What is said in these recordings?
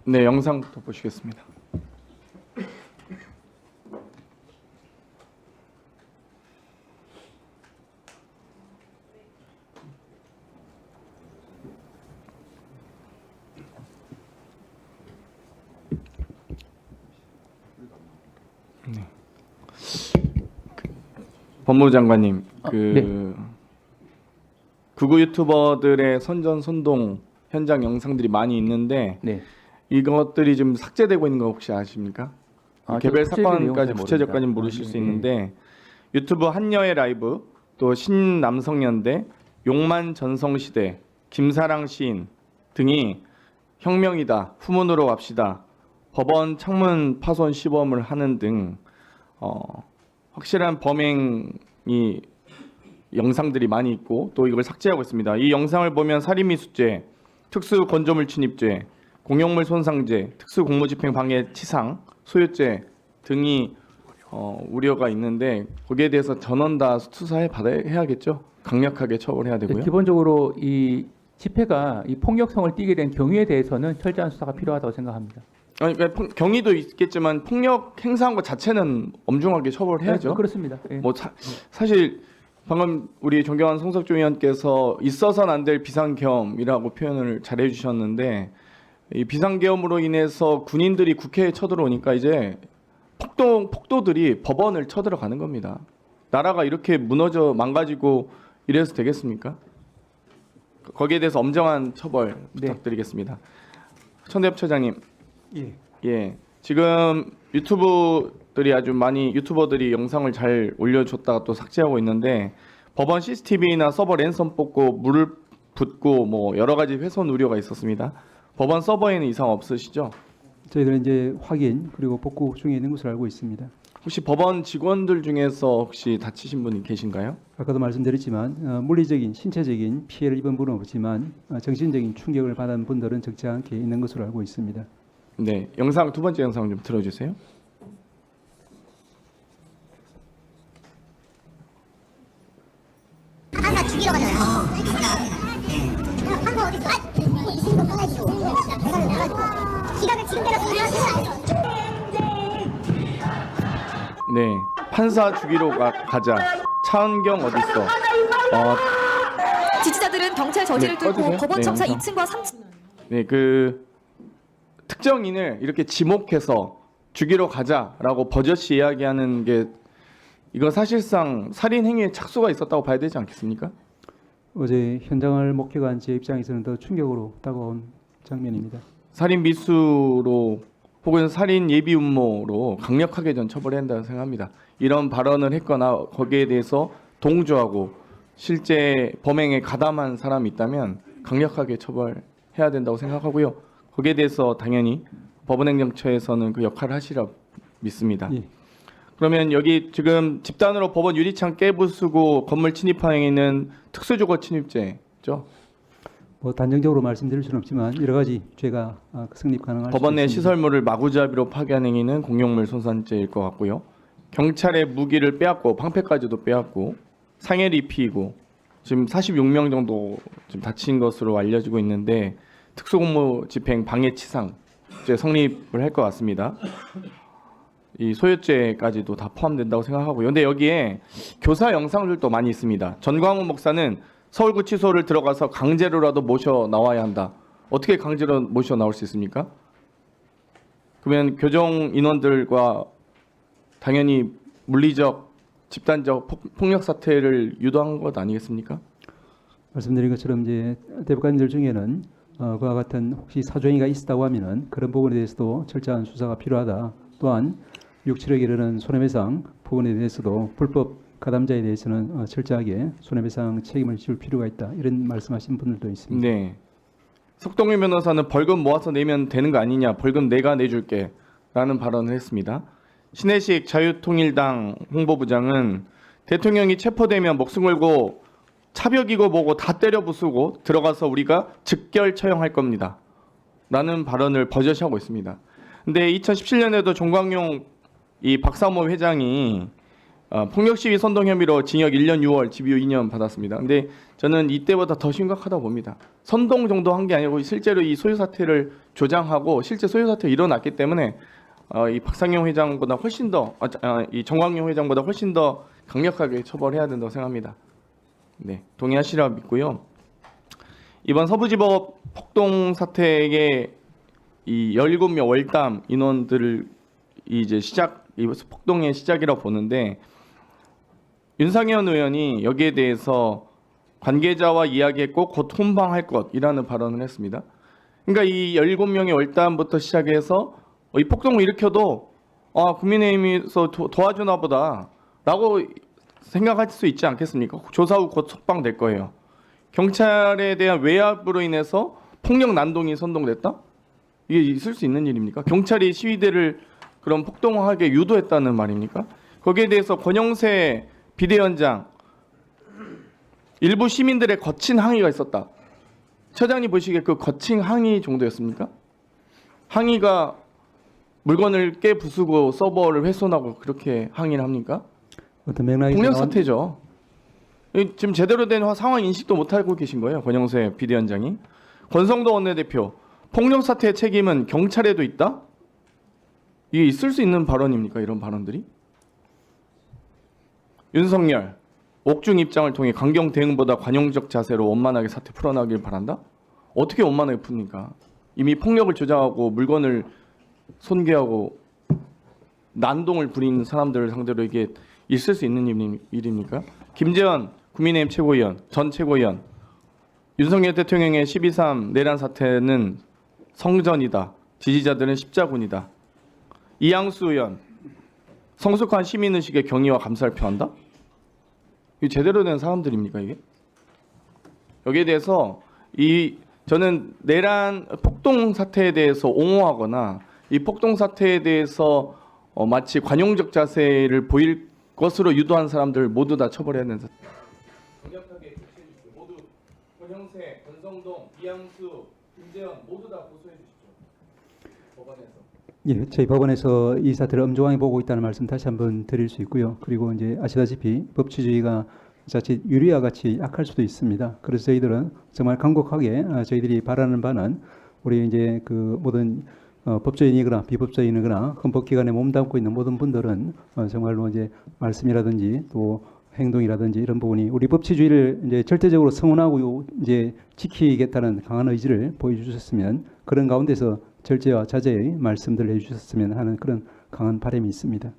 네, 영상부터 보시겠습니다. 법무부 장관님, 네. 극우 유튜버들의 선전선동 현장 영상들이 많이 있는데 네. 이것들이 좀 삭제되고 있는 거 혹시 아십니까? 개별 사건까지 구체적까지는 모르실 수 있는데 유튜브 한여의 라이브, 또 신남성연대, 용만 전성시대, 김사랑 시인 등이 혁명이다, 후문으로 갑시다, 법원 창문 파손 시범을 하는 등 확실한 범행이 영상들이 많이 있고 또 이걸 삭제하고 있습니다. 이 영상을 보면 살인미수죄, 특수건조물 침입죄, 공용물 손상죄, 특수공무집행 방해 치상, 소유죄 등이 우려가 있는데 거기에 대해서 전원 다 수사해 해야겠죠. 강력하게 처벌해야 되고요. 기본적으로 이 집회가 이 폭력성을 띠게 된 경위에 대해서는 철저한 수사가 필요하다고 생각합니다. 아니, 그러니까 경위도 있겠지만 폭력 행사한 것 자체는 엄중하게 처벌해야죠. 네, 그렇습니다. 예. 뭐 사실 방금 우리 존경하는 송석주 의원께서 있어서는 안 될 비상계엄이라고 표현을 잘 해주셨는데 이 비상계엄으로 인해서 군인들이 국회에 쳐들어오니까 이제 폭도들이 법원을 쳐들어가는 겁니다. 나라가 이렇게 무너져 망가지고 이래서 되겠습니까? 거기에 대해서 엄정한 처벌 부탁드리겠습니다. 천대엽 처장님. 예. 지금 유튜버들이 영상을 잘 올려줬다가 또 삭제하고 있는데 법원 CCTV나 서버 랜선 뽑고 물을 붓고 뭐 여러 가지 훼손 우려가 있었습니다. 법원 서버에는 이상 없으시죠? 저희들은 이제 확인 그리고 복구 중에 있는 것으로 알고 있습니다. 혹시 법원 직원들 중에서 혹시 다치신 분이 계신가요? 아까도 말씀드렸지만 물리적인 신체적인 피해를 입은 분은 없지만 정신적인 충격을 받은 분들은 적지 않게 있는 것으로 알고 있습니다. 네, 영상 두 번째 영상 좀 틀어주세요. 하나 죽이러 가잖아요. 한거 어디 있어? 이 친구 꺼내주고 기각을 지금대로 네, 판사 죽이러 가자. 차은경 어디 있어? 지지자들은 경찰 저지를 뚫고 꺼주세요. 법원 네, 청사 영상. 2층과 3층. 네, 특정인을 이렇게 지목해서 죽이러 가자라고 버젓이 이야기하는 게 이거 사실상 살인 행위에 착수가 있었다고 봐야 되지 않겠습니까? 어제 현장을 목격한 제 입장에서는 더 충격으로 다가온 장면입니다. 살인 미수로 혹은 살인 예비 음모로 강력하게 전 처벌해야 한다고 생각합니다. 이런 발언을 했거나 거기에 대해서 동조하고 실제 범행에 가담한 사람이 있다면 강력하게 처벌해야 된다고 생각하고요. 거기에 대해서 당연히 법원행정처에서는 그 역할을 하시라 믿습니다. 예. 그러면 여기 지금 집단으로 법원 유리창 깨부수고 건물 침입한 행위는 특수주거 침입죄죠? 뭐 단정적으로 말씀드릴 수는 없지만 여러 가지 죄가 성립 가능할 수 법원 내 있습니다. 시설물을 마구잡이로 파괴한 행위는 공용물 손상죄일 것 같고요. 경찰의 무기를 빼앗고 방패까지도 빼앗고 상해를 입히고 지금 46명 정도 지금 다친 것으로 알려지고 있는데 특수공무집행 방해치상죄 성립을 할 것 같습니다. 이 소유죄까지도 다 포함된다고 생각하고요. 근데 여기에 교사 영상들도 많이 있습니다. 전광훈 목사는 서울구치소를 들어가서 강제로라도 모셔 나와야 한다. 어떻게 강제로 모셔 나올 수 있습니까? 그러면 교정 인원들과 당연히 물리적, 집단적 폭력 사태를 유도한 것 아니겠습니까? 말씀드린 것처럼 이제 대법관님들 중에는 그와 같은 혹시 사정이가 있었다고 하면은 그런 부분에 대해서도 철저한 수사가 필요하다. 또한 6, 7억에 이르는 손해배상 부분에 대해서도 불법 가담자에 대해서는 철저하게 손해배상 책임을 지울 필요가 있다. 이런 말씀하신 분들도 있습니다. 네. 석동일 변호사는 벌금 모아서 내면 되는 거 아니냐. 벌금 내가 내줄게. 라는 발언을 했습니다. 신혜식 자유통일당 홍보부장은 대통령이 체포되면 목숨 걸고 차벽이고 뭐고 다 때려 부수고 들어가서 우리가 즉결 처형할 겁니다. 라는 발언을 버젓이 하고 있습니다. 근데 2017년에도 종광용 이 박사모 회장이 폭력 시위 선동 혐의로 징역 1년 6월, 집유 2년 받았습니다. 근데 저는 이때보다 더 심각하다고 봅니다. 선동 정도 한 게 아니고 실제로 이 소유 사태를 조장하고 실제 소유 사태가 일어났기 때문에 이 박상영 회장보다 훨씬 더 이 정광용 회장보다 훨씬 더 강력하게 처벌해야 된다고 생각합니다. 네, 동의하시라 믿고요. 이번 서부지법 폭동 사태의 이 17명 월담 인원들을 이제 이 폭동의 시작이라고 보는데 윤상현 의원이 여기에 대해서 관계자와 이야기했고 곧 훈방할 것이라는 발언을 했습니다. 그러니까 이 17명의 월담부터 시작해서 이 폭동을 일으켜도 국민의힘에서 도와주나 보다라고 생각할 수 있지 않겠습니까? 조사 후 곧 석방될 거예요. 경찰에 대한 외압으로 인해서 폭력 난동이 선동됐다? 이게 있을 수 있는 일입니까? 경찰이 시위대를 그런 폭동하게 유도했다는 말입니까? 거기에 대해서 권영세 비대위원장 일부 시민들의 거친 항의가 있었다. 처장님 보시기에 그 거친 항의 정도였습니까? 항의가 물건을 깨부수고 서버를 훼손하고 그렇게 항의를 합니까? 어떤 맥락이 폭력 사태죠. 지금 제대로 된 상황 인식도 못하고 계신 거예요. 권영세 비대위원장이. 권성도 원내대표. 폭력 사태의 책임은 경찰에도 있다? 이게 있을 수 있는 발언입니까? 이런 발언들이? 윤석열. 옥중 입장을 통해 강경 대응보다 관용적 자세로 원만하게 사태 풀어나길 바란다? 어떻게 원만하게 풉니까? 이미 폭력을 조장하고 물건을 손괴하고 난동을 부린 사람들을 상대로 이게 있을 수 있는 일입니까? 김재원 국민의힘 최고위원, 전 최고위원, 윤석열 대통령의 12.3 내란 사태는 성전이다. 지지자들은 십자군이다. 이양수 의원, 성숙한 시민의식의 경의와 감사를 표한다? 이게 제대로 된 사람들입니까 이게? 여기에 대해서 저는 내란 폭동 사태에 대해서 옹호하거나 이 폭동 사태에 대해서 마치 관용적 자세를 보일 것으로 유도한 사람들 모두 다 처벌해야 되는 사태. 강력하게 조치해 주십시오. 모두 권형세, 권성동, 이양수, 김재원 모두 다 고소해 주십시오. 법원에서. 예, 저희 법원에서 이 사태를 엄중하게 보고 있다는 말씀 다시 한번 드릴 수 있고요. 그리고 이제 아시다시피 법치주의가 자칫 유리와 같이 약할 수도 있습니다. 그래서 저희들은 정말 강곡하게 저희들이 바라는 바는 우리 이제 그 모든 법조인이거나 비법조인이거나 헌법기관에 몸담고 있는 모든 분들은 정말로 이제 말씀이라든지 또 행동이라든지 이런 부분이 우리 법치주의를 이제 절대적으로 성원하고 이제 지키겠다는 강한 의지를 보여주셨으면 그런 가운데서 절제와 자제의 말씀들을 해주셨으면 하는 그런 강한 바람이 있습니다.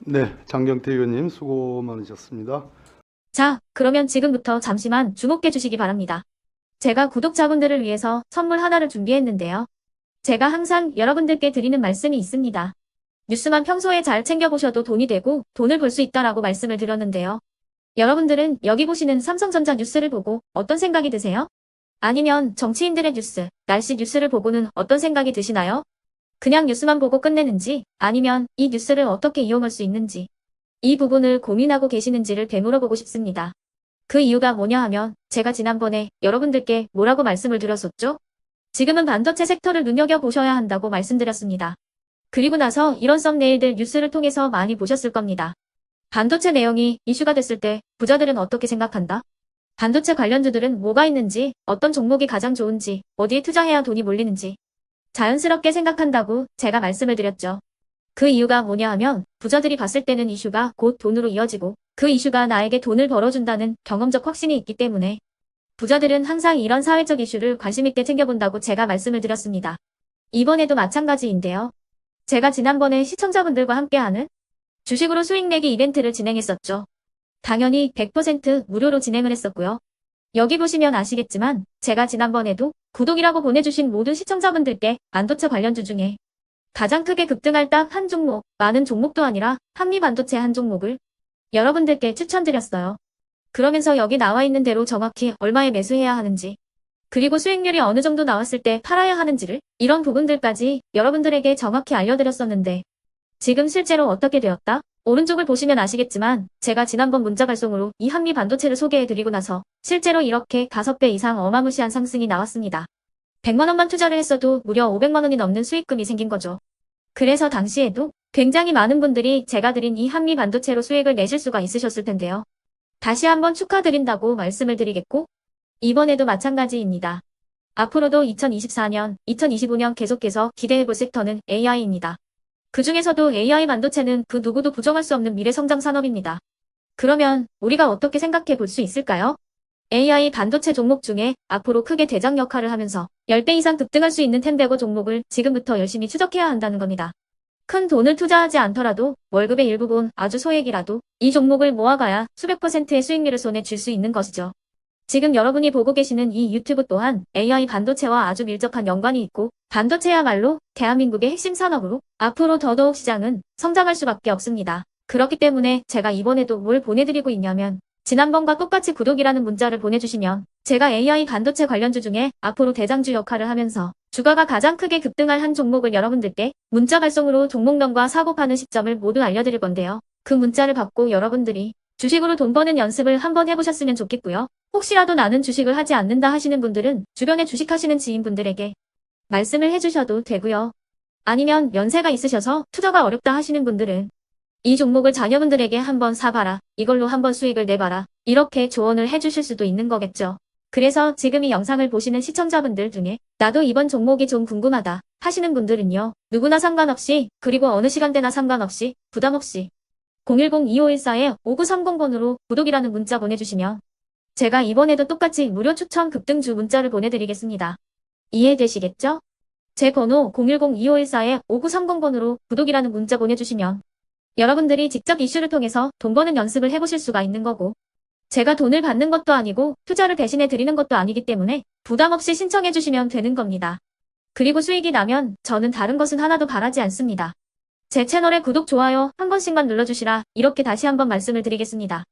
네, 장경태 의원님 수고 많으셨습니다. 자, 그러면 지금부터 잠시만 주목해 주시기 바랍니다. 제가 구독자분들을 위해서 선물 하나를 준비했는데요. 제가 항상 여러분들께 드리는 말씀이 있습니다. 뉴스만 평소에 잘 챙겨보셔도 돈이 되고 돈을 벌 수 있다라고 말씀을 드렸는데요. 여러분들은 여기 보시는 삼성전자 뉴스를 보고 어떤 생각이 드세요? 아니면 정치인들의 뉴스, 날씨 뉴스를 보고는 어떤 생각이 드시나요? 그냥 뉴스만 보고 끝내는지 아니면 이 뉴스를 어떻게 이용할 수 있는지 이 부분을 고민하고 계시는지를 되물어보고 싶습니다. 그 이유가 뭐냐 하면 제가 지난번에 여러분들께 뭐라고 말씀을 드렸었죠? 지금은 반도체 섹터를 눈여겨보셔야 한다고 말씀드렸습니다. 그리고 나서 이런 썸네일들 뉴스를 통해서 많이 보셨을 겁니다. 반도체 내용이 이슈가 됐을 때 부자들은 어떻게 생각한다? 반도체 관련주들은 뭐가 있는지, 어떤 종목이 가장 좋은지, 어디에 투자해야 돈이 몰리는지 자연스럽게 생각한다고 제가 말씀을 드렸죠. 그 이유가 뭐냐 하면 부자들이 봤을 때는 이슈가 곧 돈으로 이어지고 그 이슈가 나에게 돈을 벌어준다는 경험적 확신이 있기 때문에 부자들은 항상 이런 사회적 이슈를 관심있게 챙겨본다고 제가 말씀을 드렸습니다. 이번에도 마찬가지인데요. 제가 지난번에 시청자분들과 함께하는 주식으로 수익 내기 이벤트를 진행했었죠. 당연히 100% 무료로 진행을 했었고요. 여기 보시면 아시겠지만 제가 지난번에도 구독이라고 보내주신 모든 시청자분들께 반도체 관련주 중에 가장 크게 급등할 딱 한 종목, 많은 종목도 아니라 한미반도체 한 종목을 여러분들께 추천드렸어요. 그러면서 여기 나와 있는 대로 정확히 얼마에 매수해야 하는지 그리고 수익률이 어느 정도 나왔을 때 팔아야 하는지를 이런 부분들까지 여러분들에게 정확히 알려드렸었는데 지금 실제로 어떻게 되었다? 오른쪽을 보시면 아시겠지만 제가 지난번 문자 발송으로 이 한미 반도체를 소개해드리고 나서 실제로 이렇게 5배 이상 어마무시한 상승이 나왔습니다. 100만 원만 투자를 했어도 무려 500만 원이 넘는 수익금이 생긴 거죠. 그래서 당시에도 굉장히 많은 분들이 제가 드린 이 한미 반도체로 수익을 내실 수가 있으셨을 텐데요. 다시 한번 축하드린다고 말씀을 드리겠고, 이번에도 마찬가지입니다. 앞으로도 2024년, 2025년 계속해서 기대해볼 섹터는 AI입니다. 그 중에서도 AI 반도체는 그 누구도 부정할 수 없는 미래 성장 산업입니다. 그러면 우리가 어떻게 생각해 볼 수 있을까요? AI 반도체 종목 중에 앞으로 크게 대장 역할을 하면서 10배 이상 급등할 수 있는 템베고 종목을 지금부터 열심히 추적해야 한다는 겁니다. 큰 돈을 투자하지 않더라도 월급의 일부분 아주 소액이라도 이 종목을 모아가야 수백 %의 수익률을 손에 쥘 수 있는 것이죠. 지금 여러분이 보고 계시는 이 유튜브 또한 AI 반도체와 아주 밀접한 연관이 있고 반도체야말로 대한민국의 핵심 산업으로 앞으로 더더욱 시장은 성장할 수밖에 없습니다. 그렇기 때문에 제가 이번에도 뭘 보내드리고 있냐면 지난번과 똑같이 구독이라는 문자를 보내주시면 제가 AI 반도체 관련주 중에 앞으로 대장주 역할을 하면서 주가가 가장 크게 급등할 한 종목을 여러분들께 문자 발송으로 종목명과 사고 파는 시점을 모두 알려드릴 건데요. 그 문자를 받고 여러분들이 주식으로 돈 버는 연습을 한번 해보셨으면 좋겠고요. 혹시라도 나는 주식을 하지 않는다 하시는 분들은 주변에 주식하시는 지인분들에게 말씀을 해주셔도 되고요. 아니면 연세가 있으셔서 투자가 어렵다 하시는 분들은 이 종목을 자녀분들에게 한번 사봐라. 이걸로 한번 수익을 내봐라. 이렇게 조언을 해주실 수도 있는 거겠죠. 그래서 지금 이 영상을 보시는 시청자분들 중에 나도 이번 종목이 좀 궁금하다 하시는 분들은요. 누구나 상관없이 그리고 어느 시간대나 상관없이 부담 없이 010-2514-5930번으로 구독이라는 문자 보내주시면 제가 이번에도 똑같이 무료 추천 급등주 문자를 보내드리겠습니다. 이해되시겠죠? 제 번호 010-2514-5930번으로 구독이라는 문자 보내주시면 여러분들이 직접 이슈를 통해서 돈 버는 연습을 해보실 수가 있는 거고 제가 돈을 받는 것도 아니고 투자를 대신해 드리는 것도 아니기 때문에 부담 없이 신청해 주시면 되는 겁니다. 그리고 수익이 나면 저는 다른 것은 하나도 바라지 않습니다. 제 채널에 구독, 좋아요 한 번씩만 눌러주시라 이렇게 다시 한번 말씀을 드리겠습니다.